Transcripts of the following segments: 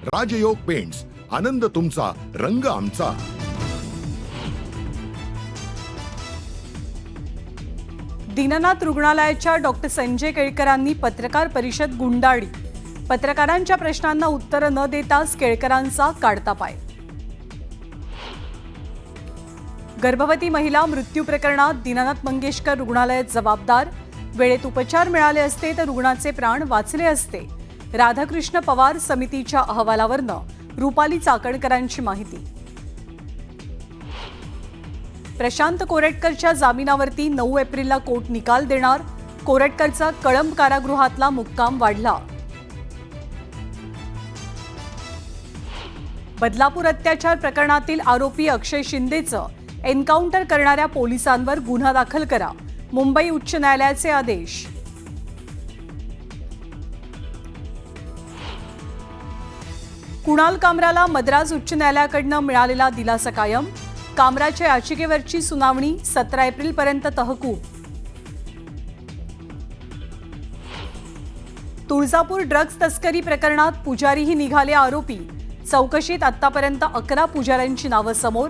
राजयोग paints, आनंद तुमचा, रंग आमचा. दीनानाथ रुग्णालयाच्या डॉक्टर संजय केळकरांनी पत्रकार परिषद गुंडाळली. पत्रकारांच्या प्रश्नांना उत्तर न देताच केळकरांचा काढता पाय. गर्भवती महिला मृत्यू प्रकरणात दीनानाथ मंगेशकर रुग्णालयात जबाबदार. वेळेत उपचार मिळाले असते तर रुग्णाचे प्राण वाचले असते. राधाकृष्ण पवार समितीच्या अहवालावरनं रुपाली चाकणकरांची माहिती. प्रशांत कोरटकरच्या जामिनावरती 9 एप्रिलला कोर्ट निकाल देणार. कोरटकरचा कळंब कारागृहातला मुक्काम वाढला. बदलापूर अत्याचार प्रकरणातील आरोपी अक्षय शिंदेचं एन्काउंटर करणाऱ्या पोलिसांवर गुन्हा दाखल करा. मुंबई उच्च न्यायालयाचे आदेश. कुणाल कामराला मद्रास उच्च न्यायालयाकडून मिळालेला दिलासा कायम. कामराच्या याचिकेवरची सुनावणी 17 एप्रिलपर्यंत तहकूब. तुळजापूर ड्रग्ज तस्करी प्रकरणात पुजारीही निघाले आरोपी. चौकशीत आतापर्यंत 11 पुजाऱ्यांची नावं समोर.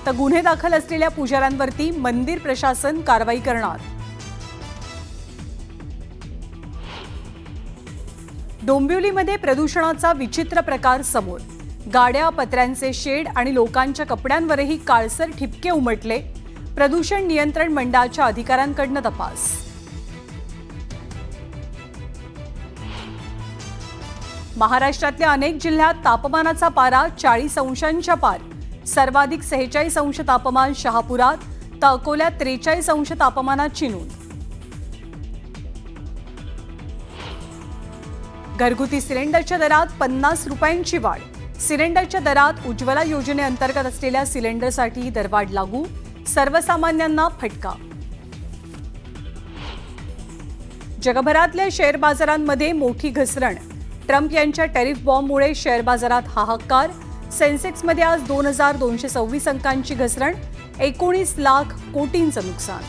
तर गुन्हे दाखल असलेल्या पुजाऱ्यांवरती मंदिर प्रशासन कारवाई करणार. डोंबिवलीमध्ये प्रदूषणाचा विचित्र प्रकार समोर. गाड्या, पत्र्यांचे शेड आणि लोकांच्या कपड्यांवरही काळसर ठिपके उमटले. प्रदूषण नियंत्रण मंडळाच्या अधिकाऱ्यांकडून तपास. महाराष्ट्रातल्या अनेक जिल्ह्यात तापमानाचा पारा 40 अंशांच्या पार. सर्वाधिक 46 अंश तापमान शहापुरात, तर अकोल्यात 43 अंश तापमानाची नोंद. घरगुती सिलेंडरच्या दरात 50 रुपयांची वाढ. सिलेंडरच्या दरात उज्ज्वला योजनेअंतर्गत असलेल्या सिलेंडरसाठी दरवाढ लागू. सर्वसामान्यांना फटका. जगभरातल्या शेअर बाजारांमध्ये मोठी घसरण. ट्रम्प यांच्या टॅरिफ बॉम्बमुळे शेअर बाजारात हाहाकार. सेन्सेक्समध्ये आज 2226 अंकांची घसरण. 19 लाख कोटींचं नुकसान.